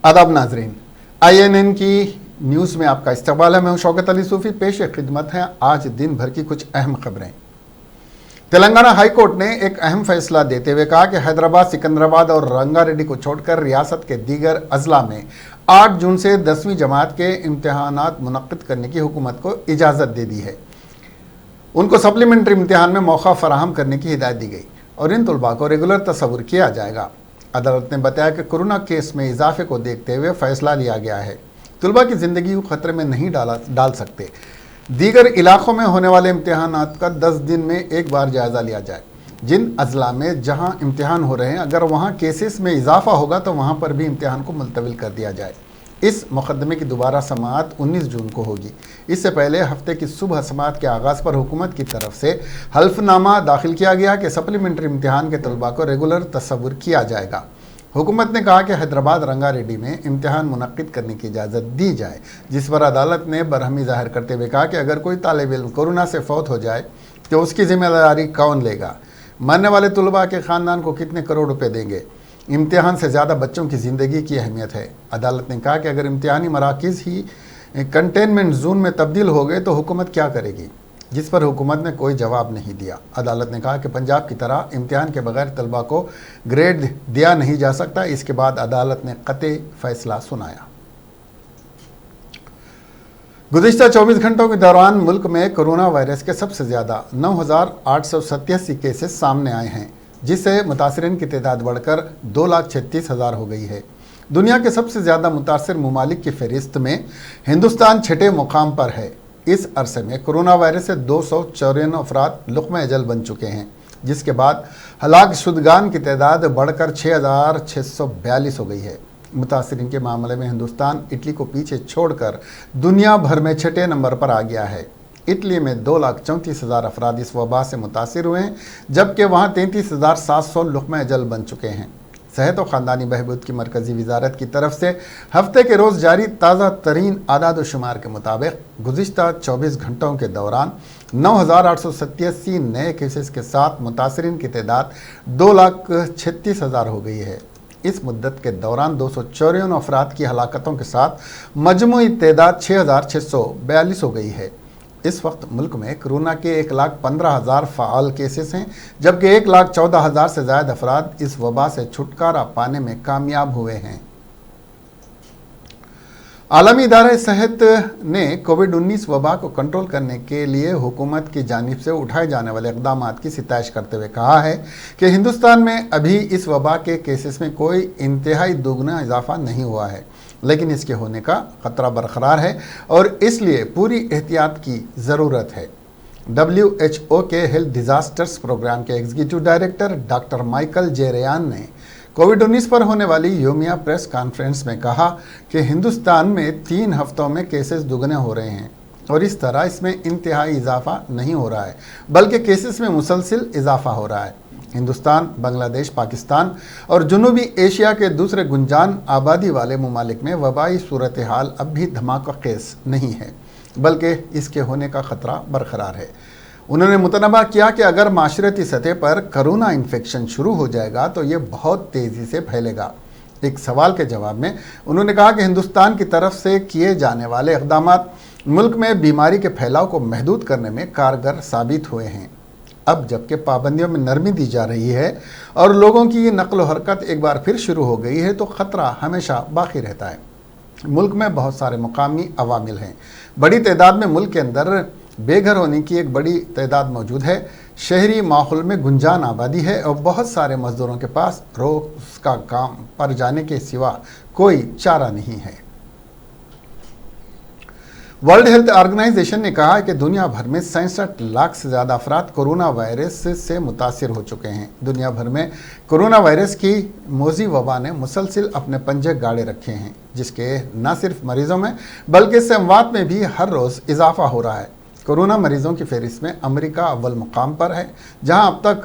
आदाब नाजरीन, INN की न्यूज़ में आपका इस्तकबाल है। मैं हूं शौकत अली सूफ़ी। पेश खिदमत है आज दिन भर की कुछ अहम खबरें। तेलंगाना हाई कोर्ट ने एक अहम फैसला देते हुए कहा कि हैदराबाद, सिकंदराबाद और रंगारेड्डी को छोड़कर रियासत के दीगर अजला में 8 जून से 10वीं जमात के इम्तहानात मुनक्किद करने की हुकूमत को इजाज़त दे दी है। उनको सप्लीमेंट्री इम्तिहान में मौका फराहम करने की हिदायत दी गई और इन तलबा को रेगुलर तस्वुर किया जाएगा। अदालत ने बताया कि कोरोना केस में इजाफे को देखते हुए फैसला लिया गया है। तलबा की ज़िंदगी खतरे में नहीं डाल सकते। दीगर इलाकों में होने वाले इम्तिहानात का 10 दिन में एक बार जायज़ा लिया जाए। जिन अजला में जहां इम्तिहान हो रहे हैं, अगर वहां केसेस में इजाफा होगा तो वहां पर भी इम्तिहान को मुलतविल कर दिया जाए। इस मुकदमे की दोबारा समाअत 19 जून को होगी। इससे पहले हफ्ते की सुबह समाअत के आगाज़ पर हुकूमत की तरफ से हल्फनामा दाखिल किया गया कि सप्लीमेंट्री इम्तिहान के तलबा को रेगुलर तस्वुर किया जाएगा। हुकूमत ने कहा कि हैदराबाद, रंगारेड्डी में इम्तिहान मुनक्किद करने की इजाज़त दी जाए, जिस पर अदालत ने बरहमी ज़ाहिर करते हुए कहा कि अगर कोई तालिब इल्म कोरोना से फौत हो जाए तो उसकी ज़िम्मेदारी कौन लेगा? मरने वाले तलबा के ख़ानदान को कितने करोड़ रुपए देंगे? इम्तिहान से ज़्यादा बच्चों की ज़िंदगी की अहमियत है। अदालत ने कहा कि अगर इम्तिहानी मराकज़ ही कंटेनमेंट जोन में तब्दील हो गए तो हुकूमत क्या करेगी, जिस पर हुकूमत ने कोई जवाब नहीं दिया। अदालत ने कहा कि पंजाब की तरह इम्तिहान के बगैर तलबा को ग्रेड दिया नहीं जा सकता। इसके बाद अदालत ने कतई फैसला सुनाया। गुज़िश्ता 24 घंटों के दौरान मुल्क में कोरोना वायरस के सबसे ज़्यादा 9,887 केसेस सामने आए हैं, जिससे मुतासरीन की तादाद बढ़कर 2,36,000 हो गई है। दुनिया के सबसे ज़्यादा मुतासर ममालिक की फहरिस्त में हिंदुस्तान 6ठे मुकाम पर है। इस अरसे में कोरोना वायरस से 294 अफराद लुक़्मा अजल बन चुके हैं, जिसके बाद हलाक शुदगान की तादाद बढ़कर 6,642 हो गई है। मुतासरीन के मामले में हिंदुस्तान इटली को पीछे छोड़कर दुनिया भर में 6ठे नंबर पर आ गया है। इटली में 2,34,000 अफराद इस वबा से मुतासिर हुए हैं, जबकि वहाँ 33,700 लुक़्मा अजल बन चुके हैं। सेहत और ख़ानदानी बहबूद की मरकज़ी वजारत की तरफ से हफ्ते के रोज़ जारी ताज़ा तरीन आदाद व शुमार के मुताबिक गुज़िश्ता 24 घंटों के दौरान 9,887 नए केसेस के साथ मुतासरीन की तादाद 2,36,000 हो गई है। इस मुद्दत के दौरान 294 अफराद की हलाकतों के साथ मजमूई तादाद 6,642 हो गई है। इस वक्त मुल्क में कोरोना के 1,15,000 फ़ाल केसेस हैं, जबकि 1,14,000 से ज़्यादा अफराद इस वबा से छुटकारा पाने में कामयाब हुए हैं। आलमी इदारा सेहत ने कोविड-19 वबा को कंट्रोल करने के लिए हुकूमत की जानिब से उठाए जाने वाले इक़दामात की सिताइश करते हुए कहा है कि हिंदुस्तान में अभी इस वबा के केसेस में कोई इंतहाई दोगुना इजाफा नहीं हुआ है, लेकिन इसके होने का ख़तरा बरकरार है और इसलिए पूरी एहतियात की ज़रूरत है। WHO के हेल्थ डिज़ास्टर्स प्रोग्राम के executive director doctor Michael J Ryan ने कोविड-19 पर होने वाली योमिया प्रेस कॉन्फ्रेंस में कहा कि हिंदुस्तान में 3 हफ्तों में केसेस दुगने हो रहे हैं और इस तरह इसमें इंतहाई इजाफा नहीं हो रहा है, बल्कि केसेस में मुसलसिल इजाफा हो रहा है। हिंदुस्तान, बांग्लादेश, पाकिस्तान और जनूबी एशिया के दूसरे गुंजान आबादी वाले ममालिक में वबाई सूरत हाल अब भी धमाका खेज नहीं है, बल्कि इसके होने का ख़तरा बरकरार है। उन्होंने मुतनबा किया कि अगर माशरती सतह पर कोरोना इन्फेक्शन शुरू हो जाएगा तो ये बहुत तेज़ी से फैलेगा। एक सवाल के जवाब में उन्होंने कहा कि हिंदुस्तान की तरफ से किए जाने वाले इक़दामात मुल्क में बीमारी के फैलाव को महदूद करने में कारगर साबित हुए हैं। अब जबकि पाबंदियों में नरमी दी जा रही है और लोगों की नक़्ल व हरकत एक बार फिर शुरू हो गई है, तो ख़तरा हमेशा बाकी रहता है। मुल्क में बहुत सारे मुकामी अवामिल हैं। बड़ी तादाद में मुल्क के अंदर बेघर होने की एक बड़ी तादाद मौजूद है। शहरी माहौल में गुंजान आबादी है और बहुत सारे मज़दूरों के पास रोज़ का काम पर जाने के सिवा कोई चारा नहीं है। वर्ल्ड हेल्थ ऑर्गेनाइजेशन ने कहा है कि दुनिया भर में 67 लाख से ज़्यादा अफराद कोरोना वायरस से मुतासिर हो चुके हैं। दुनिया भर में कोरोना वायरस की मोज़ी वबा ने मुसलसिल अपने पंजे गाड़े रखे हैं, जिसके न सिर्फ मरीज़ों में बल्कि इससे अमवात में भी हर रोज़ इजाफा हो रहा है। कोरोना मरीज़ों की फहरिस्त में अमेरिका अव्वल मुकाम पर है, जहां अब तक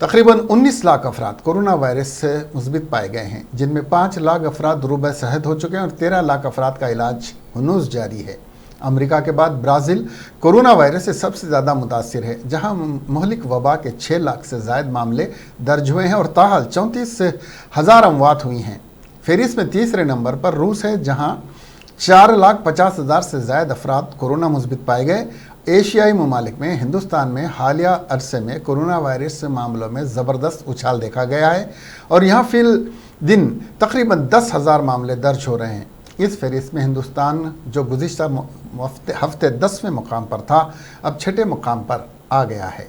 तकरीबन 19 लाख अफराद कोरोना वायरस से मुस्बित पाए गए हैं, जिनमें 5 लाख अफराद रुबा सेहत हो चुके हैं और 13 लाख अफराद का इलाज हनूज़ जारी है। अमेरिका के बाद ब्राज़ील कोरोना वायरस से सबसे ज़्यादा मुतासिर है, जहां महलिक वबा के 6 लाख से ज़ायद मामले दर्ज हुए हैं और ताहाल 34,000 अमवात हुई हैं। फहरिस्त में तीसरे नंबर पर रूस है, जहां 4,50,000 से ज़्यादा अफराद कोरोना मुस्बित पाए गए। एशियाई ममालिक में हिंदुस्तान में हालिया अरसे में कोरोना वायरस मामलों में ज़बरदस्त उछाल देखा गया है और यहाँ फिल दिन तकरीबन 10,000 मामले दर्ज हो रहे हैं। इस फहरिस्त में हिंदुस्तान, जो गुज़िश्ता हफ्ते 10वें मुकाम पर था, अब 6ठे मुकाम पर आ गया है।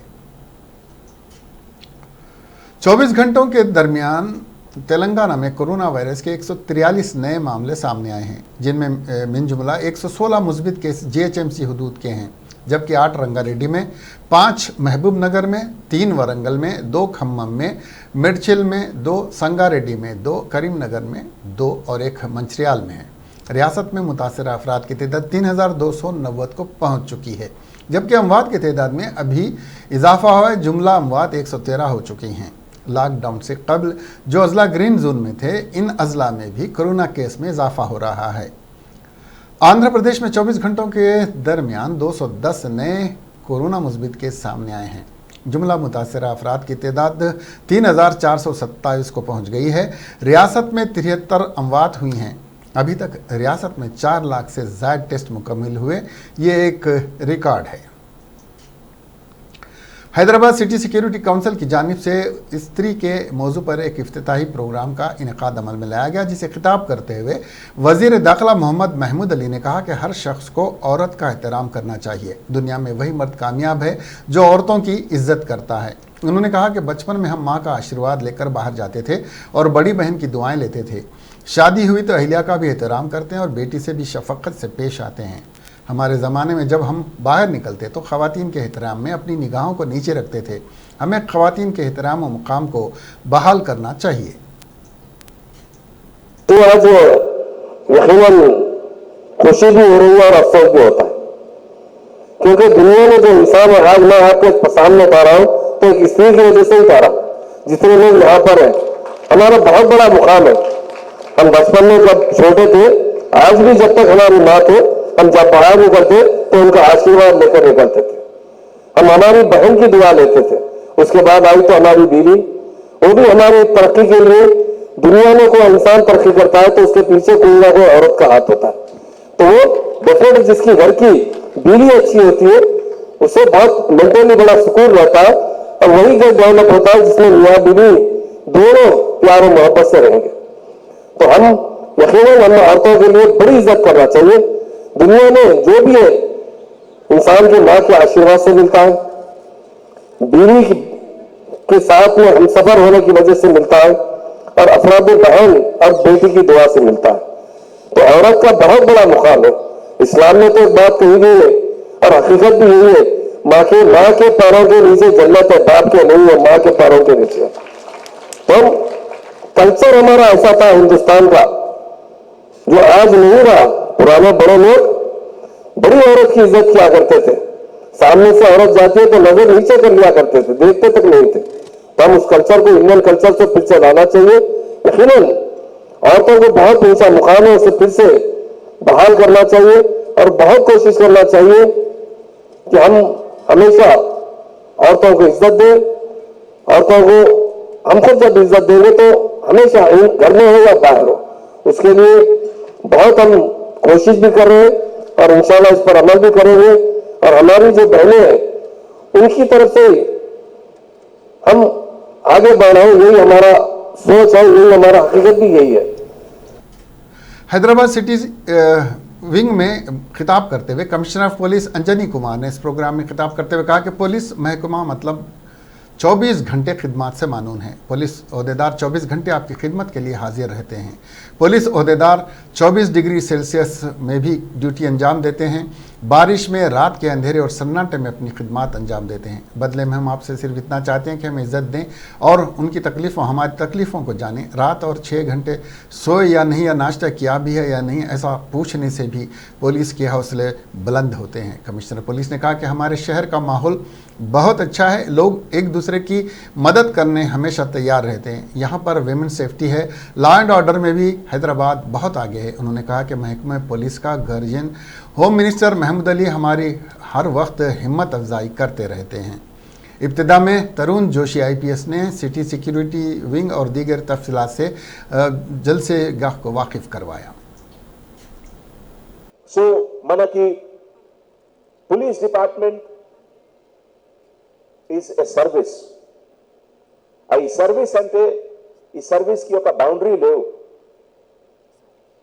24 घंटों के दरमियान तेलंगाना में कोरोना वायरस के 143 नए मामले सामने आए हैं, जिनमें मिन जुमला 116 मुस्बित केस जीएचएमसी हुदूद के हैं, जबकि 8 रंगारेड्डी में, 5 महबूब नगर में, 3 वरंगल में, 2 खम्मम में, मिर्चिल में 2, संगारेड्डी में 2, करीमनगर में 2 और 1 मंचिर्याल में है। रियासत में मुतासर अफराद की तादाद 3,290 को पहुँच चुकी है, जबकि अमवात की तादाद में अभी इजाफा हुआ है। जुमला अमवात 113 हो चुकी हैं। लॉकडाउन से कबल जो अजला ग्रीन जोन में थे, इन अजला में भी कोरोना केस में इजाफा हो रहा है। आंध्र प्रदेश में 24 घंटों के दरमियान 210 नए कोरोना मुस्बित केस सामने आए हैं। जुमला मुतासरा अफराद की तादाद 3,427 को पहुंच गई है। रियासत में 73 अमवात हुई हैं। अभी तक रियासत में 4 लाख से ज़्यादा टेस्ट मुकम्मल हुए, ये एक रिकॉर्ड है। हैदराबाद सिटी सिक्योरिटी काउंसिल की जानिब से स्त्री के मौजू पर एक इफ्तिताही प्रोग्राम का इनेकाद अमल में लाया गया, जिसे खिताब करते हुए वज़ीर दाखिला मोहम्मद महमूद अली ने कहा कि हर शख्स को औरत का एहतराम करना चाहिए। दुनिया में वही मर्द कामयाब है जो औरतों की इज्जत करता है। उन्होंने कहा कि बचपन में हम माँ का आशीर्वाद लेकर बाहर जाते थे और बड़ी बहन की दुआएं लेते थे। शादी हुई तो अहलिया का भी एहतराम करते हैं और बेटी से भी शफ़क़त से पेश आते हैं। हमारे ज़माने में जब हम बाहर निकलते तो ख़वातीन के एहतराम में अपनी निगाहों को नीचे रखते थे। हमें ख़वातीन के एहतराम और मुकाम को बहाल करना चाहिए। तो आज यकीनन खुशी भी हो रही है और अफसोस भी होता है, क्योंकि दुनिया में जो इंसान है, आज मैं आपके सामने पा रहा हूँ तो एक स्त्री की वजह से ही पा रहा हूँ। जितने लोग यहाँ पर हैं, हमारा बहुत बड़ा मुकाम है। हम बचपन में जब छोटे थे, आज भी जब तक हमारी माँ थे, हम जब बाहर निकलते तो उनका आशीर्वाद लेकर निकलते थे। हम हमारी बहन की दुआ लेते थे। उसके बाद आई तो हमारी बीवी, वो भी हमारी तरक्की के लिए। दुनिया में कोई इंसान तरक्की करता है तो उसके पीछे कोई ना कोई औरत का हाथ होता है। तो वो डेफिनेटली जिसकी घर की बीवी अच्छी होती है, उसे बहुत मेंटली बड़ा सुकून रहता है और वही घर डेवलप होता है जिसमें मियां बीवी दोनों प्यार और मोहब्बत से रहेंगे। तो हम यकीनन हमें औरतों के लिए बड़ी इज्जत करना चाहिए। दुनिया में जो भी है इंसान की माँ के आशीर्वाद से मिलता है, बीवी के साथ में हम सफर होने की वजह से मिलता है और अफराद बहन और बेटी की दुआ से मिलता है। तो औरत का बहुत बड़ा मुकाम है। इस्लाम में तो एक बात कही गई है और हकीकत भी यही है, माँ के पैरों के नीचे जन्नत है, बाप के नहीं है, माँ के पैरों के नीचे। तो कल्चर हमारा ऐसा था हिंदुस्तान का, जो आज नहीं रहा। पुराने बड़े लोग बड़ी औरत की इज्जत किया करते थे। सामने से औरत जाती है तो नजर नीचे कर लिया करते थे, देखते तक नहीं थे। तो हम उस कल्चर को, इंडियन कल्चर से फिर से लाना चाहिए। यकीनन औरतों को बहुत ऊंचा मुकाम है, उसे फिर से बहाल करना चाहिए और बहुत कोशिश करना चाहिए कि हम हमेशा औरतों को इज्जत दें। औरतों को हम खुद जब इज्जत देंगे तो हमेशा घर में हो या बाहर हो, उसके लिए बहुत हम कोशिश भी कर रहे हैं और इंशाल्लाह इस पर अमल भी करेंगे। और हमारी जो बहनें हैं उनकी तरफ से हम आगे बढ़ रहे हैं, यही हमारा सोच है, यही हमारा हकीकत भी यही है। हैदराबाद सिटी विंग में खिताब करते हुए commissioner of police Anjani Kumar ने इस प्रोग्राम में खिताब करते हुए कहा कि पुलिस महकमा मतलब 24 घंटे खिदमत से मानून है। पुलिस ओहदेदार 24 घंटे आपकी खिदमत के लिए हाजिर रहते हैं। पुलिस ओहदेदार 24 डिग्री सेल्सियस में भी ड्यूटी अंजाम देते हैं। बारिश में, रात के अंधेरे और सन्नाटे में अपनी खिदमत अंजाम देते हैं। बदले में हम आपसे सिर्फ इतना चाहते हैं कि हमें इज़्ज़त दें और उनकी तकलीफ़ों, हमारी तकलीफ़ों को जानें। रात और 6 घंटे सोए या नहीं, या नाश्ता किया भी है या नहीं, ऐसा पूछने से भी पुलिस के हौसले बुलंद होते हैं। कमिश्नर पुलिस ने कहा कि हमारे शहर का माहौल बहुत अच्छा है, लोग एक दूसरे की मदद करने हमेशा तैयार रहते हैं। यहाँ पर विमेन सेफ्टी है, लॉ एंड ऑर्डर में भी हैदराबाद बहुत आगे है। उन्होंने कहा कि महकमा पुलिस का guardian home minister Mahmood Ali हमारी हर वक्त हिम्मत अफजाई करते रहते हैं। इब्तिदा में तरुण जोशी IPS ने सिटी सिक्योरिटी विंग और दीगर तफसीलात से जलसे गाह को वाकिफ करवाया। మనకి police department is a service. ఈ సర్వీస్ అంటే ఈ सर्विस की ఒక बाउंड्री ले,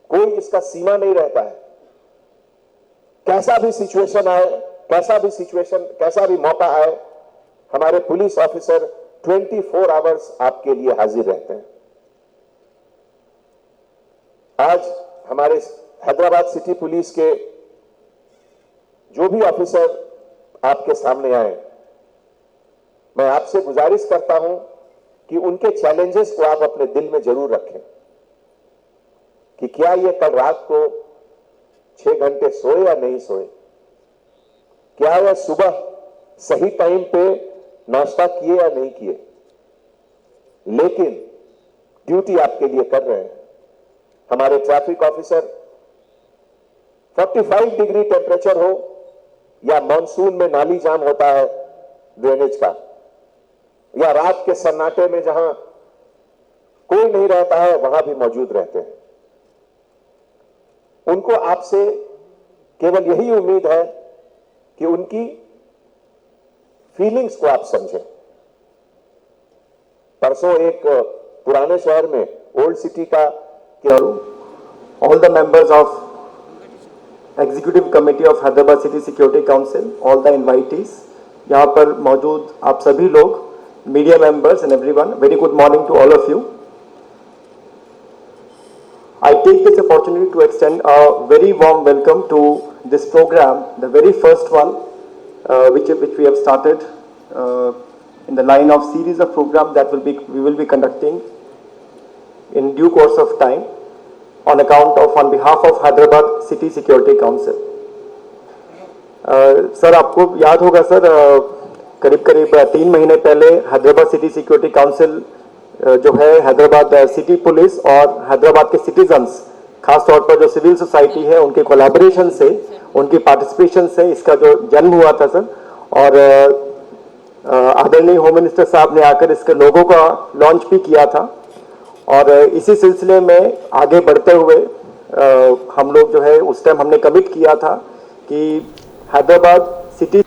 कोई इसका सीमा नहीं रहता है। कैसा भी सिचुएशन आए, कैसा भी मौका आए, हमारे पुलिस ऑफिसर 24 आवर्स आपके लिए हाजिर रहते हैं। आज हमारे हैदराबाद सिटी पुलिस के जो भी ऑफिसर आपके सामने आए, मैं आपसे गुजारिश करता हूं कि उनके चैलेंजेस को आप अपने दिल में जरूर रखें कि क्या ये कल रात को 6 घंटे सोए या नहीं सोए, क्या वह सुबह सही टाइम पे नाश्ता किए या नहीं किए, लेकिन ड्यूटी आपके लिए कर रहे हैं। हमारे ट्रैफिक ऑफिसर 45 डिग्री टेम्परेचर हो या मॉनसून में नाली जाम होता है ड्रेनेज का, या रात के सन्नाटे में जहां कोई नहीं रहता है वहां भी मौजूद रहते हैं। उनको आपसे केवल यही उम्मीद है कि उनकी फीलिंग्स को आप समझें। परसों एक पुराने शहर में ओल्ड सिटी का all the members of Executive Committee of Hyderabad City Security Council, all the invitees, यहाँ पर मौजूद आप सभी लोग, media members and everyone, very good morning to all of you. I take this opportunity to extend a very warm welcome to this program, the very first one which we have started in the line of series of programs that we will be conducting in due course of time on behalf of Hyderabad City Security Council. Sir आपको याद होगा sir, करीब 3 महीने पहले Hyderabad city security council जो है Hyderabad city police और हैदराबाद के सिटीजन्स, खास तौर पर जो सिविल सोसाइटी है, उनके कोलैबोरेशन से, उनकी पार्टिसिपेशन से इसका जो जन्म हुआ था सर। और आदरणीय होम मिनिस्टर साहब ने आकर इसके लोगों का लॉन्च भी किया था। और इसी सिलसिले में आगे बढ़ते हुए हम लोग जो है उस टाइम हमने कमिट किया था कि हैदराबाद सिटी।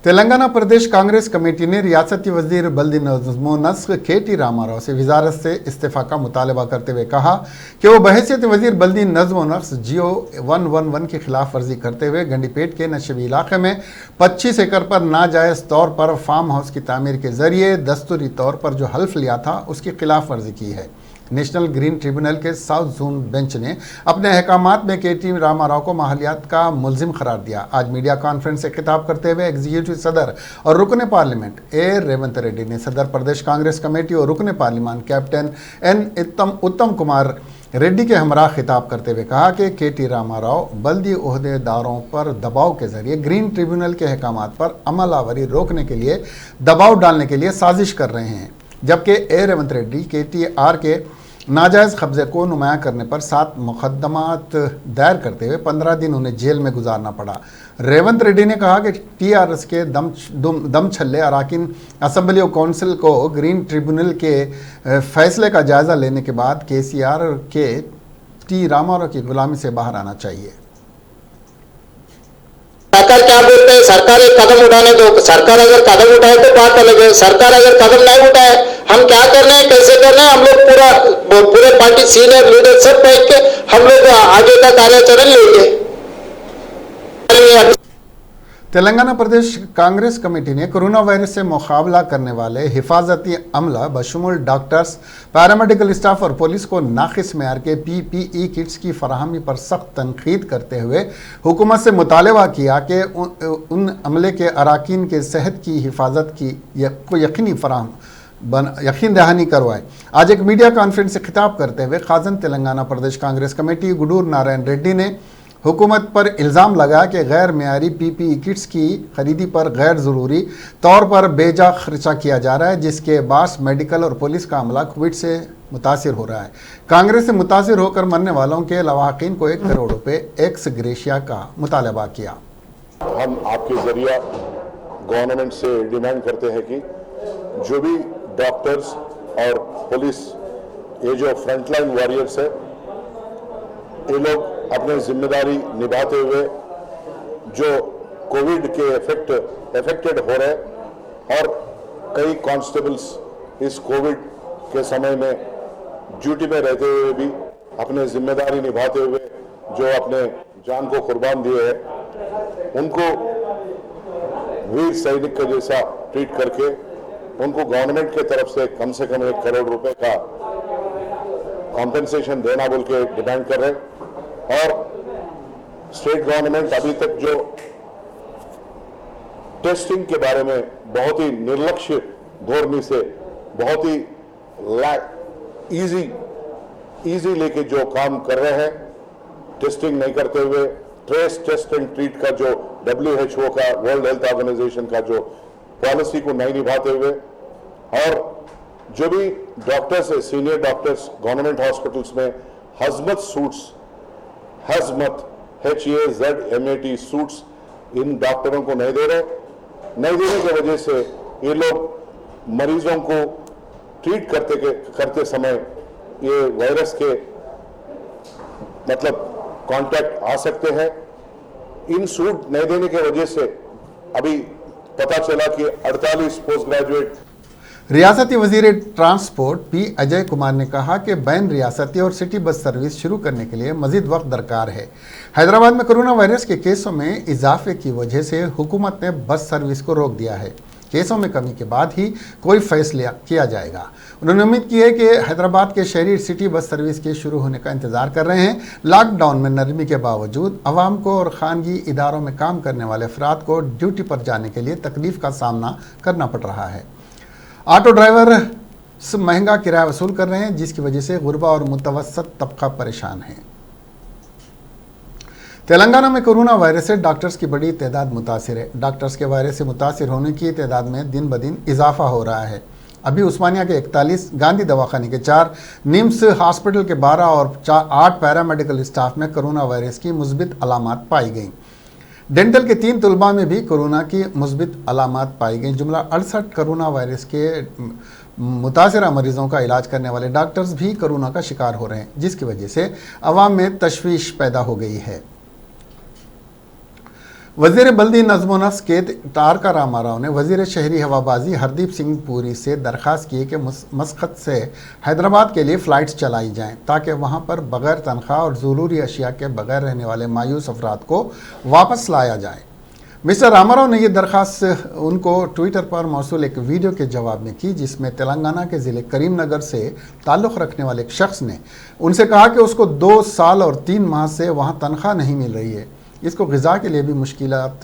तेलंगाना प्रदेश कांग्रेस कमेटी ने रियासती वजीर बल्दी नज़्म व नस्क KT रामाराव से वजारत से इस्तीफा का मुतालबा करते हुए कहा कि वो बहैसियत वजीर बल्दी नज़्म व नस्क GO 111 की खिलाफ वर्जी करते हुए गंडीपेट के नशेबी इलाके में 25 एकड़ पर नाजायज़ तौर पर फार्म हाउस की तामीर के जरिए दस्तूरी तौर पर जो हल्फ लिया था उसकी खिलाफ वर्जी की है। नेशनल ग्रीन ट्रिब्यूनल के साउथ जोन बेंच ने अपने अहकामात में KT रामाराव को माहलियात का मुलजिम करार दिया। आज मीडिया कॉन्फ्रेंस से खिताब करते हुए एग्जीक्यूटिव सदर और रुकन पार्लियामेंट A रेवंत रेड्डी ने सदर प्रदेश कांग्रेस कमेटी और रुकन पार्लियामान कैप्टन N उत्तम कुमार रेड्डी के हमरा खिताब करते हुए कहा कि KT रामाराव बल्दी ओहदेदारों पर दबाव के जरिए ग्रीन ट्रिब्यूनल के अहकामात पर अमल आवरी रोकने के लिए दबाव डालने के लिए साजिश कर रहे हैं, जबकि A रेवंत रेड्डी KTR के नाजायज़ कब्जे को नुमाया करने पर 7 मुकदमात दायर करते हुए 15 दिन उन्हें जेल में गुजारना पड़ा। रेवंत रेड्डी ने कहा कि TRS के दम छल्ले अराकीन असम्बली और काउंसिल को ग्रीन ट्रिब्यूनल के फैसले का जायज़ा लेने के बाद KCR के T रामाराव की गुलामी से बाहर आना चाहिए। सरकार क्या बोलते हैं, सरकार एक कदम उठाने दो। सरकार अगर कदम उठाए तो बात अलग है, सरकार अगर कदम नहीं उठाए हम क्या करने हैं, कैसे करने हैं, हम लोग पूरे पार्टी सीनियर लीडर सब बैठ के हम लोग आगे का कार्याचरण लेंगे। तेलंगाना प्रदेश कांग्रेस कमेटी ने कोरोना वायरस से मुकाबला करने वाले हिफाजती अमला बशमूल डॉक्टर्स, पैरामेडिकल स्टाफ और पुलिस को नाकिस मेयार के PPE किट्स की फराहमी पर सख्त तनकीद करते हुए हुकूमत से मुतालबा किया कि उन अमले के अराकीन के सेहत की हिफाजत को यकीन दहानी करवाए। आज एक मीडिया कॉन्फ्रेंस से खिताब करते हुए खाजन तेलंगाना प्रदेश कांग्रेस कमेटी गुडूर नारायण रेड्डी ने हुकूमत पर इल्ज़ाम लगाया कि गैर मेयारी PPE किट्स की खरीदी पर गैर ज़रूरी तौर पर बेजा खर्चा किया जा रहा है, जिसके बास मेडिकल और पुलिस का अमला कोविड से मुतासिर हो रहा है। कांग्रेस से मुतासिर होकर मरने वालों के लवाकिन को 1 करोड़ रुपये एक्स ग्रेशिया का मुतालबा किया। हम आपके जरिया गवर्नमेंट से डिमांड करते हैं कि जो भी डॉक्टर्स और पुलिस, ये जो फ्रंटलाइन वॉरियर्स है, ये लोग अपनी जिम्मेदारी निभाते हुए जो कोविड के अफेक्टेड हो रहे और कई कांस्टेबल्स इस कोविड के समय में ड्यूटी में रहते हुए भी अपने जिम्मेदारी निभाते हुए जो अपने जान को कुर्बान दिए हैं, उनको वीर सैनिक के जैसा ट्रीट करके उनको गवर्नमेंट के तरफ से कम 1 करोड़ रुपए का कॉम्पेंसेशन देना बोल के डिमांड कर रहे हैं। और स्टेट गवर्नमेंट अभी तक जो टेस्टिंग के बारे में बहुत ही निर्लक्ष्य धोरणी से बहुत ही इजी लेके जो काम कर रहे हैं, टेस्टिंग नहीं करते हुए ट्रेस, टेस्ट एंड ट्रीट का जो WHO का, वर्ल्ड हेल्थ ऑर्गेनाइजेशन का जो पॉलिसी को नहीं निभाते हुए, और जो भी डॉक्टर्स है, सीनियर डॉक्टर्स गवर्नमेंट हॉस्पिटल्स में हजमत सूट्स, हजमत HAZMAT सूट्स इन डॉक्टरों को नहीं दे रहे। नहीं देने की वजह से ये लोग मरीजों को ट्रीट करते समय ये वायरस के मतलब कांटेक्ट आ सकते हैं। इन सूट नहीं देने की वजह से अभी पता चला कि 48 पोस्ट ग्रेजुएट। रियासती वजीर ट्रांसपोर्ट P अजय कुमार ने कहा कि बैन रियासती और सिटी बस सर्विस शुरू करने के लिए मजीद वक्त दरकार है। हैदराबाद में कोरोना वायरस के केसों में इजाफे की वजह से हुकूमत ने बस सर्विस को रोक दिया है। केसों में कमी के बाद ही कोई फैसला किया जाएगा। उन्होंने उम्मीद की है कि हैदराबाद के शहरी सिटी बस सर्विस के शुरू होने का इंतजार कर रहे हैं। लॉकडाउन में नरमी के बावजूद अवाम को और खानगी इदारों में काम करने वाले अफराद को ड्यूटी पर जाने के लिए तकलीफ का सामना करना पड़ रहा है। ऑटो ड्राइवर महंगा किराया वसूल कर रहे हैं, जिसकी वजह से गुरबा और मुतवसत तबका परेशान है। तेलंगाना में कोरोना वायरस से डॉक्टर्स की बड़ी तादाद मुतासिर है। डॉक्टर्स के वायरस से मुतासिर होने की तादाद में दिन ब दिन इजाफा हो रहा है। अभी उस्मानिया के 41, गांधी दवाखाने के 4, निम्स हॉस्पिटल के 12 और 8 पैरामेडिकल स्टाफ में कोरोना वायरस की मुस्बित अलामात पाई गई। डेंटल के 3 तलबा में भी कोरोना की मुस्बित अलामात पाई गई। जुमला 68 कोरोना वायरस के मुतासरा मरीजों का इलाज करने वाले डॉक्टर्स भी कोरोना का शिकार हो रहे हैं, जिसकी वजह से अवाम में तशवीश पैदा हो गई है। वजीर बल्दी नज़्म नस्क के तारका रामाराव ने वजीर शहरी हवाबाजी हरदीप सिंह पुरी से दरख्वास्त की कि मस्कत से हैदराबाद के लिए फ़्लाइट्स चलाई जाएं, ताकि वहां पर बग़ैर तनख्वाह और ज़रूरी अशिया के बगैर रहने वाले मायूस अफराद को वापस लाया जाए। मिस्टर रामाराव ने यह दरख्वास्त उनको ट्विटर पर मौसूल एक वीडियो के जवाब में की, जिसमें तेलंगाना के ज़िले करीमनगर से ताल्लुक़ रखने वाले एक शख्स ने उनसे कहा कि उसको 2 साल और 3 माह से वहाँ तनख्वाह नहीं मिल रही है। इसको ग़िज़ा के लिए भी मुश्किलात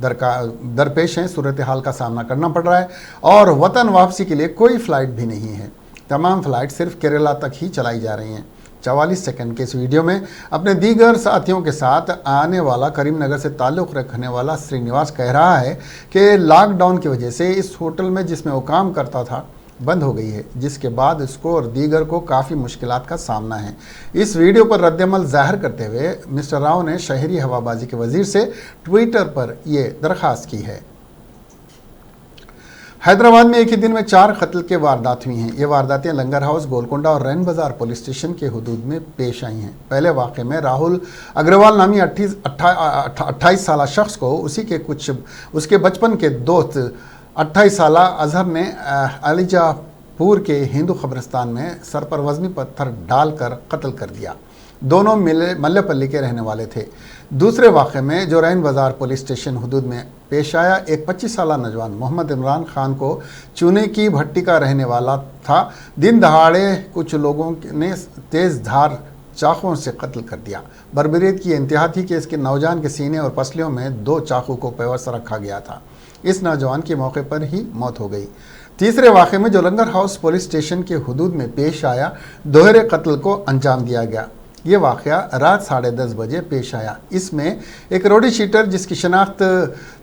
दरपेश हैं, सूरत हाल का सामना करना पड़ रहा है और वतन वापसी के लिए कोई फ़्लाइट भी नहीं है। तमाम फ़्लाइट सिर्फ केरला तक ही चलाई जा रही हैं। 44 सेकंड के इस वीडियो में अपने दीगर साथियों के साथ आने वाला करीमनगर से ताल्लुक़ रखने वाला श्रीनिवास कह रहा है कि लॉकडाउन की वजह से इस होटल में जिसमें वो काम करता था बंद हो गई है, जिसके बाद इसको और दीगर को काफ़ी मुश्किलात का सामना है। इस वीडियो पर रद्दमल ज़ाहिर करते हुए मिस्टर राव ने शहरी हवाबाजी के वजीर से ट्विटर पर यह दरख्वास्त की है। हैदराबाद में एक ही दिन में 4 कत्ल के वारदात हुई हैं। ये वारदातें लंगर हाउस, गोलकोंडा और रैन बाज़ार पुलिस स्टेशन के हुदूद में पेश आई हैं। पहले वाक़े में राहुल अग्रवाल नामी 28 साला शख्स को उसके बचपन के दोस्त 28 साला अजहर ने अलीजापुर के हिंदू कब्रिस्तान में सर पर वज़नी पत्थर डालकर कत्ल कर दिया। दोनों मल्लेपल्ली के रहने वाले थे। दूसरे वाक़े में जो रैन बाज़ार पुलिस स्टेशन हुदूद में पेश आया, एक 25 साला नौजवान मोहम्मद इमरान खान को चूने की भट्टी का रहने वाला था। दिन दहाड़े कुछ लोगों ने तेज़ धार चाकुओं से कत्ल कर दिया। बर्बरीत की इंतहा थी कि इसके नौजवान के सीने और पसलियों में 2 चाकू को पेवस रखा गया था। इस नौजवान की मौके पर ही मौत हो गई। तीसरे वाक़े में जो लंगर हाउस पुलिस स्टेशन के हुदूद में पेश आया, दोहरे कत्ल को अंजाम दिया गया। ये वाक़या रात 10:30 बजे पेश आया। इसमें एक रोडी शीटर जिसकी शनाख्त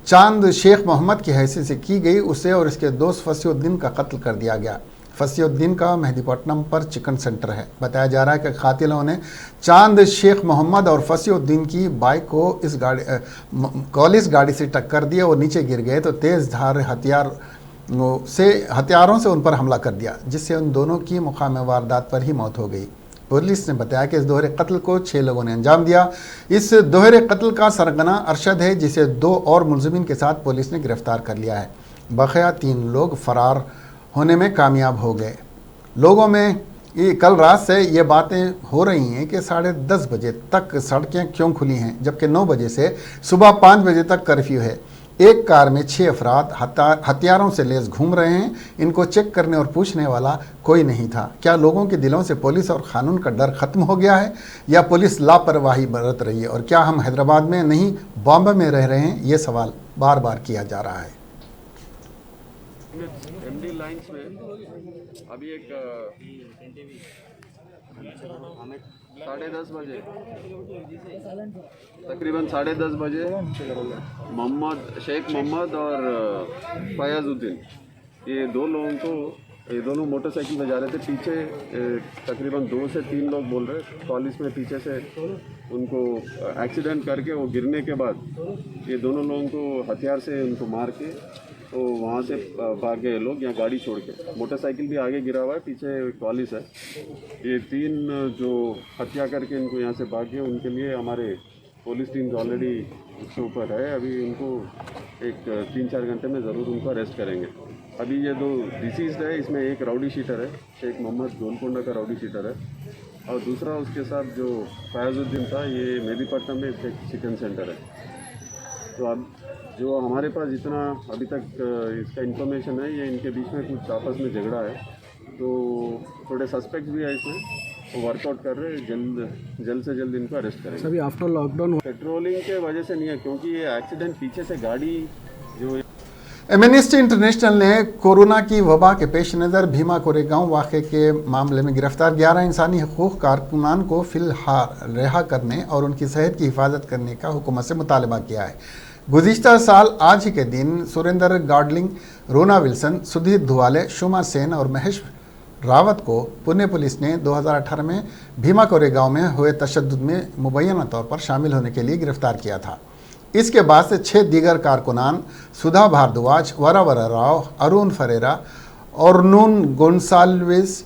चांद शेख मोहम्मद की हैसियत से की गई, उसे और इसके दोस्त फसीउद्दीन का कत्ल कर दिया गया। फसीउद्दीन का मेहदीपट्टनम पर चिकन सेंटर है। बताया जा रहा है कि कातिलों ने चांद शेख मोहम्मद और फसीउद्दीन की बाइक को कॉलिस गाड़ी से टक्कर दिया। वो नीचे गिर गए तो तेज़ धार हथियारों से उन पर हमला कर दिया, जिससे उन दोनों की मुकाम वारदात पर ही मौत हो गई। पुलिस ने बताया कि इस दोहरे कत्ल को 6 लोगों ने अंजाम दिया। इस दोहरे कत्ल का सरगना अरशद है, जिसे 2 और मुलजिमीन के साथ पुलिस ने गिरफ्तार कर लिया है। बक़िया 3 लोग फरार होने में कामयाब हो गए। लोगों में कल रात से ये बातें हो रही हैं कि 10:30 बजे तक सड़कें क्यों खुली हैं, जबकि 9 बजे से सुबह 5 बजे तक कर्फ्यू है। एक कार में 6 अफराद हथियारों से लैस घूम रहे हैं। इनको चेक करने और पूछने वाला कोई नहीं था। क्या लोगों के दिलों से पुलिस और कानून का डर खत्म हो गया है, या पुलिस लापरवाही बरत रही है? और क्या हम हैदराबाद में नहीं बॉम्बे में रह रहे हैं? ये सवाल बार बार किया जा रहा है। एमडी लाइंस में अभी एक 10:30 बजे तकरीबन 10:30 बजे शेख मोहम्मद और फयाजुद्दीन, ये 2 लोगों को, ये दोनों मोटरसाइकिल में जा रहे थे। पीछे तकरीबन 2 से 3 लोग बोल रहे कॉलेज में पीछे से उनको एक्सीडेंट करके वो गिरने के बाद ये दोनों लोगों को हथियार से उनको मार के तो वहाँ से भाग गए लोग, यहाँ गाड़ी छोड़ के। मोटरसाइकिल भी आगे गिरा हुआ है, पीछे कॉलेज है। ये 3 जो हत्या करके इनको यहाँ से भाग गए, उनके लिए हमारे पुलिस टीम ऑलरेडी उसके ऊपर है। अभी उनको एक 3-4 घंटे में ज़रूर उनको अरेस्ट करेंगे। अभी ये 2 डिसीज़्ड है, इसमें एक राउडी शीटर है, शेख मोहम्मद गोलकोंडा का राउडी शीटर है, और दूसरा उसके साथ जो फयाजुद्दीन था, ये मेहदीपट्टनम में एक चिकन सेंटर है। तो अब जो हमारे पास जितना अभी तक इसका इन्फॉर्मेशन है, ये इनके बीच में कुछ आपस में झगड़ा है, तो थोड़े सस्पेक्ट भी है इसमें, वो वर्कआउट कर रहे हैं। जल्द से जल्द इनको अरेस्ट करेंगे। सभी आफ्टर लॉकडाउन पेट्रोलिंग के वजह से नहीं है, क्योंकि ये एक्सीडेंट पीछे से गाड़ी जो एमनेस्टी इंटरनेशनल ने कोरोना की वबा के पेश नज़र भीमा कोरेगांव वाक़े के मामले में गिरफ्तार 11 इंसानी हकूक़ कारकुनान को फ़िलहाल रिहा करने और उनकी सेहत की हिफाजत करने का हुकूमत से मुतालबा किया है। गुज़िश्ता साल आज ही के दिन सुरेंद्र गार्डलिंग, रोना विल्सन, सुधीर धुआले, शुमा सेन और महेश रावत को पुणे पुलिस ने 2018 में भीमा कोरेगांव में हुए तशद्दुद में मुबैना तौर पर शामिल होने के लिए गिरफ्तार किया था। इसके बाद से 6 दीगर कारकुनान सुधा भारद्वाज, वरावरा राव, अरुण फरेरा और नून गोन्साल्विस,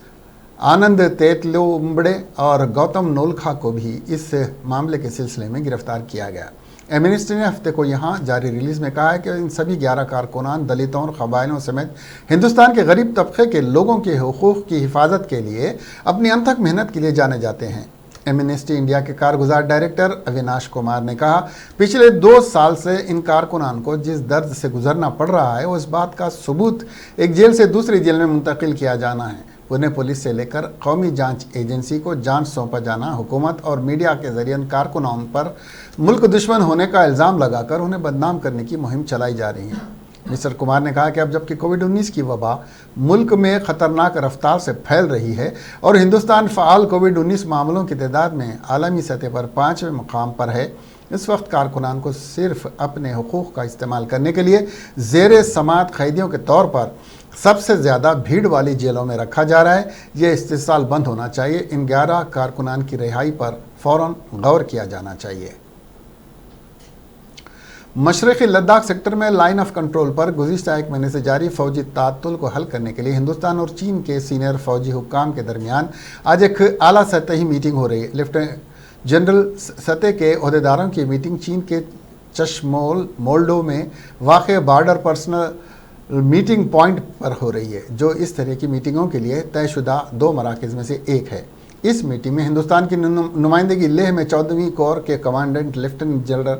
आनंद तेतलुम्बड़े और गौतम नोलखा को भी इस मामले के सिलसिले में गिरफ्तार किया गया। एमनेस्टी ने हफ्ते को यहाँ जारी रिलीज़ में कहा है कि इन सभी 11 कारकुनान दलितों और कबायलों समेत हिंदुस्तान के गरीब तबके के लोगों के हुकूक़ की हिफाजत के लिए अपनी अनथक मेहनत के लिए जाने जाते हैं। एमनेस्टी इंडिया के कारगुजार डायरेक्टर अविनाश कुमार ने कहा, पिछले 2 साल से इन कारकुनान को जिस दर्द से गुजरना पड़ रहा है, उस बात का सबूत एक जेल से दूसरी जेल में मुंतकिल किया जाना है। पुणे पुलिस से लेकर कौमी जांच एजेंसी को जांच सौंपा जाना, हुकूमत और मीडिया के जरिए कारकुनान पर मुल्क दुश्मन होने का इल्ज़ाम लगाकर उन्हें बदनाम करने की मुहिम चलाई जा रही है। मिस्टर कुमार ने कहा कि अब जबकि कोविड-19 की वबा मुल्क में ख़तरनाक रफ्तार से फैल रही है और हिंदुस्तान फ़ाल कोविड-19 मामलों की तादाद में आलमी सतह पर 5वें मुकाम पर है, इस वक्त कारकुनान को सिर्फ अपने हुकूक़ का इस्तेमाल करने के लिए ज़ेर समात कैदियों के तौर पर सबसे ज़्यादा भीड़ वाली जेलों में रखा जा रहा है। ये इस्तेसाल बंद होना चाहिए। इन 11 कारकुनान की रिहाई पर फ़ौरन गौर किया जाना चाहिए। मशरक़ी लद्दाख सेक्टर में लाइन ऑफ कंट्रोल पर गुज़िश्ता 1 महीने से जारी फ़ौजी तातुल को हल करने के लिए हिंदुस्तान और चीन के सीनियर फ़ौजी हुक्काम के दरमियान आज एक आला सतही मीटिंग हो रही है। लेफ्टिनेंट जनरल सतह के अहदेदारों की मीटिंग चीन के चश्मोल मोल्डो में वाक़ बॉर्डर पर्सनल मीटिंग पॉइंट पर हो रही है, जो इस तरह की मीटिंगों के लिए तयशुदा 2 मराकज़ में से एक है। इस मीटिंग में हिंदुस्तान की नुमाइंदगी लेह में 14वीं कोर के commandant lieutenant general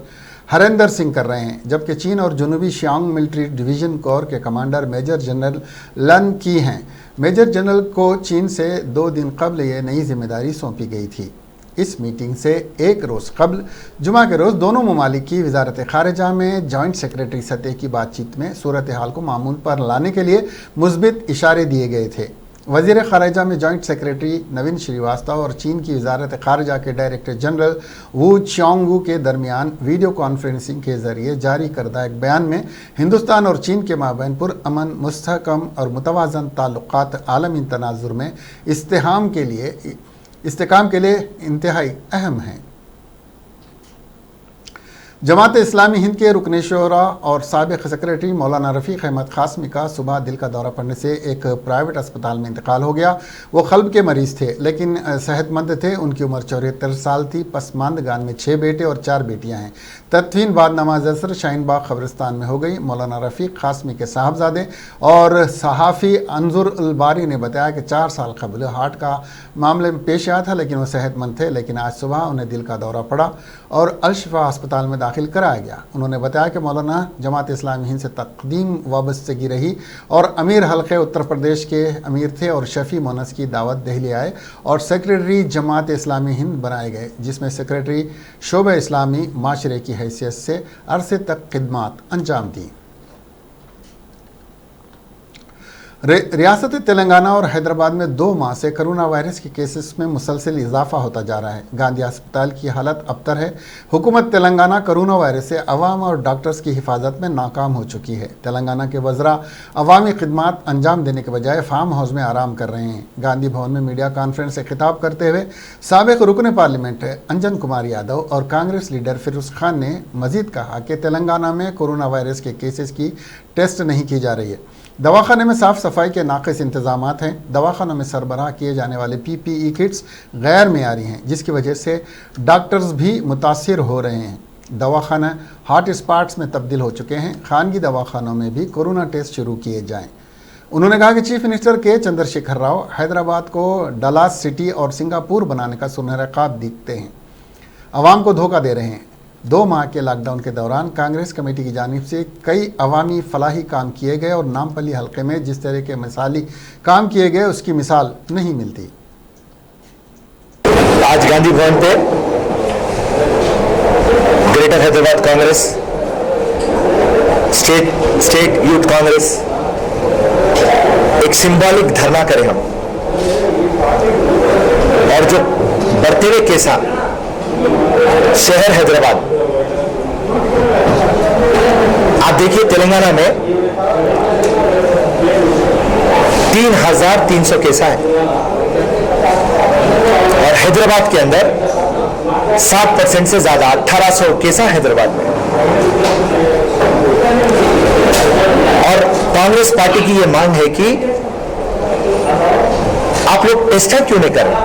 Harendra Singh कर रहे हैं, जबकि चीन और जनूबी शियांग मिलिट्री डिवीज़न कोर के कमांडर मेजर जनरल लन की हैं। मेजर जनरल को चीन से 2 दिन कबल ये नई जिम्मेदारी सौंपी गई थी। इस मीटिंग से 1 रोज़ कबल जुमा के रोज़ दोनों ममालिक की वजारत ख़ारिजा में जॉइंट सेक्रेटरी सतह की बातचीत में सूरत हाल को मामूल पर लाने के लिए मुस्बित इशारे दिए गए थे। वज़ीर ख़ारिजा में जॉइंट सेक्रेटरी नवीन श्रीवास्तव और चीन की वजारत ख़ारिजा के डायरेक्टर जनरल वू चियांगू के दरमियान वीडियो कॉन्फ्रेंसिंग के ज़रिए जारी करदा एक बयान में हिंदुस्तान और चीन के माबैन पुरअमन, मुस्तहकम और मुतवाज़न ताल्लुक़ात आलमी तनाज़ुर में इस्तेहकाम के लिए इंतहाई अहम हैं। जमात इस्लामी हिंद के रुकन शोरा और साबिक़ सेक्रेटरी मौलाना रफ़ीक अहमद क़ासमी का सुबह दिल का दौरा पड़ने से एक प्राइवेट अस्पताल में इंतकाल हो गया। वो क़ल्ब के मरीज़ थे लेकिन सेहतमंद थे। उनकी उम्र 74 साल थी। पसमानदगान में 6 बेटे और 4 बेटियां हैं। तदफीन बाद नमाज असर शाहीन बाग कब्रिस्तान में हो गई। मौलाना रफ़ीक क़ासमी के साहबजादे और सहाफ़ी अंजुर अल बारी ने बताया कि 4 साल कबल हार्ट का मामले में पेश आया था लेकिन वो सेहतमंद थे। लेकिन आज सुबह उन्हें दिल का दौरा पड़ा और अल-शिफा अस्पताल में दाखिल कराया गया। उन्होंने बताया कि मौलाना जमात इस्लामी हिंद से तक़दीम वाबस्तगी रही और अमीर हल्के उत्तर प्रदेश के अमीर थे और शफ़ी मोनस की दावत दिल्ली आए और सेक्रेटरी जमात इस्लामी हिंद बनाए गए, जिसमें सेक्रेटरी शोबे इस्लामी माशरे की हैसियत से अरसे तक खिदमात अंजाम दी। रियासत तेलंगाना और हैदराबाद में 2 माह से कोरोना वायरस के केसेस में मुसलसल इजाफा होता जा रहा है। गांधी अस्पताल की हालत अबतर है। हुकूमत तेलंगाना कोरोना वायरस से अवाम और डॉक्टर्स की हिफाजत में नाकाम हो चुकी है। तेलंगाना के वज़रा अवामी खिदमात अंजाम देने के बजाय फार्म हाउस में आराम कर रहे हैं। गांधी भवन में मीडिया कॉन्फ्रेंस से खिताब करते हुए साबिक़ रुकन पार्लियामेंट अंजन कुमार यादव और कांग्रेस लीडर फिरोज़ खान ने मजीद कहा कि तेलंगाना में कोरोना वायरस के केसेस की टेस्ट नहीं की जा रही है। दवाखाने में साफ़ सफाई के नाक़िस इंतज़ामात हैं। दवाखानों में सरबराह किए जाने वाले PPE किट्स गैर मेयारी हैं, जिसकी वजह से डॉक्टर्स भी मुतासिर हो रहे हैं। दवाखाना हॉट स्पॉट्स में तब्दील हो चुके हैं। खानगी दवाखानों में भी कोरोना टेस्ट शुरू किए जाएँ। उन्होंने कहा कि चीफ मिनिस्टर के चंद्रशेखर राव हैदराबाद को डलास सिटी और सिंगापुर बनाने का सुनहरा ख्वाब दिखते हैं, आवाम को धोखा दे रहे हैं। 2 माह के लॉकडाउन के दौरान कांग्रेस कमेटी की जानिब से कई अवामी फलाही काम किए गए और नामपल्ली हल्के में जिस तरह के मिसाली काम किए गए उसकी मिसाल नहीं मिलती। आज गांधी भवन पे greater Hyderabad Congress, state youth Congress एक सिंबॉलिक धरना करें हम, और जो बढ़ते हुए केसा शहर हैदराबाद, आप देखिए तेलंगाना में 3,300 केसा है और हैदराबाद के अंदर 7% से ज्यादा 1,800 केसा हैदराबाद में। और कांग्रेस पार्टी की यह मांग है कि आप लोग टेस्ट क्यों नहीं कर रहे?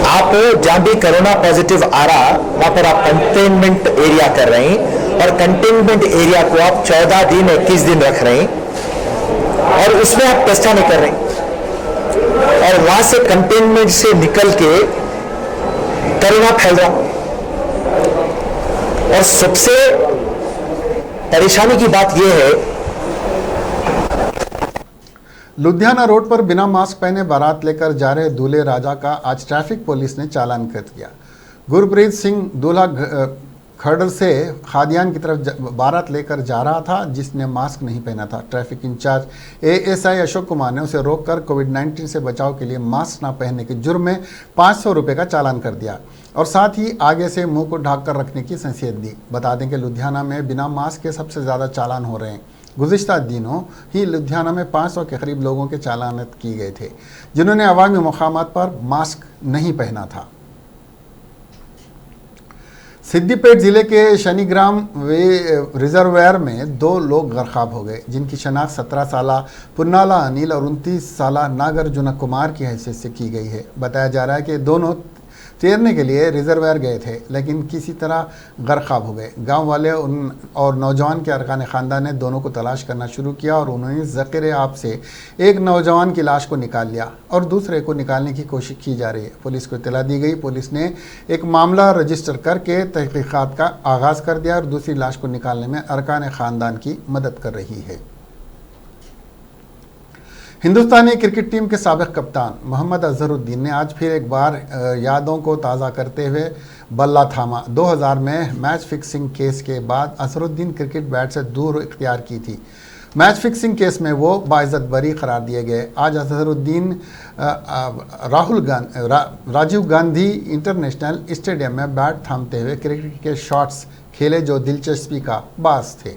आप जहां भी कोरोना पॉजिटिव आ रहा वहां पर आप कंटेनमेंट एरिया कर रहे हैं और कंटेनमेंट एरिया को आप 14 दिन 21 दिन रख रहे हैं और उसमें आप टेस्ट नहीं कर रहे हैं और वहां से कंटेनमेंट से निकल के कोरोना फैल रहा। और सबसे परेशानी की बात यह है, लुधियाना रोड पर बिना मास्क पहने बारात लेकर जा रहे दूल्हे राजा का आज ट्रैफिक पुलिस ने चालान कर दिया। गुरप्रीत सिंह दूल्हा खड़र से खादियान की तरफ बारात लेकर जा रहा था, जिसने मास्क नहीं पहना था। Traffic incharge ASI Ashok Kumar ने उसे रोककर कोविड-19 से बचाव के लिए मास्क न पहनने के जुर्म में 500 रुपये का चालान कर दिया और साथ ही आगे से मुंह को ढक कर रखने की नसीहत दी। बता दें कि लुधियाना में बिना मास्क के सबसे ज़्यादा चालान हो रहे हैं। गुज़िश्ता दिनों ही लुधियाना में 500 के करीब लोगों के चालान किए गए थे, जिन्होंने अवामी मकामात पर मास्क नहीं पहना था। सिद्दीपेट ज़िले के शनिग्राम रिजर्वायर में 2 लोग गर्काब हो गए, जिनकी शनाख्त 17 साला पुन्नाला अनिल और 29 साला नागार्जुन कुमार की हैसियत से की गई है। बताया जा रहा है कि दोनों तैरने के लिए रिजर्वायर गए थे लेकिन किसी तरह गर्काब हो गए। गांव वाले और नौजवान के अरकान ख़ानदान ने दोनों को तलाश करना शुरू किया और उन्होंने ज़ख़ीरे आब से एक नौजवान की लाश को निकाल लिया और दूसरे को निकालने की कोशिश की जा रही है। पुलिस को इत्तला दी गई। पुलिस ने एक मामला रजिस्टर करके तहक़ीक़ात का आगाज़ कर दिया और दूसरी लाश को निकालने में अरकान ख़ानदान की मदद कर रही है। हिंदुस्तानी क्रिकेट टीम के साबिक़ कप्तान मोहम्मद अज़हरुद्दीन ने आज फिर एक बार यादों को ताज़ा करते हुए बल्ला थामा। 2000 में मैच फिक्सिंग केस के बाद अज़हरुद्दीन क्रिकेट बैट से दूर इख्तियार की थी। मैच फिक्सिंग केस में वो बाइज्जत बरी करार दिए गए। आज अजहरुद्दीन राजीव गांधी इंटरनेशनल स्टेडियम में बैट थामते हुए क्रिकेट के शॉट्स खेले जो दिलचस्पी का बास थे।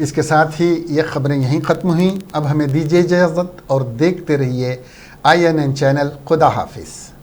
इसके साथ ही ये खबरें यहीं ख़त्म हुई। अब हमें दीजिए इजाज़त और देखते रहिए INN चैनल। खुदा हाफिज़।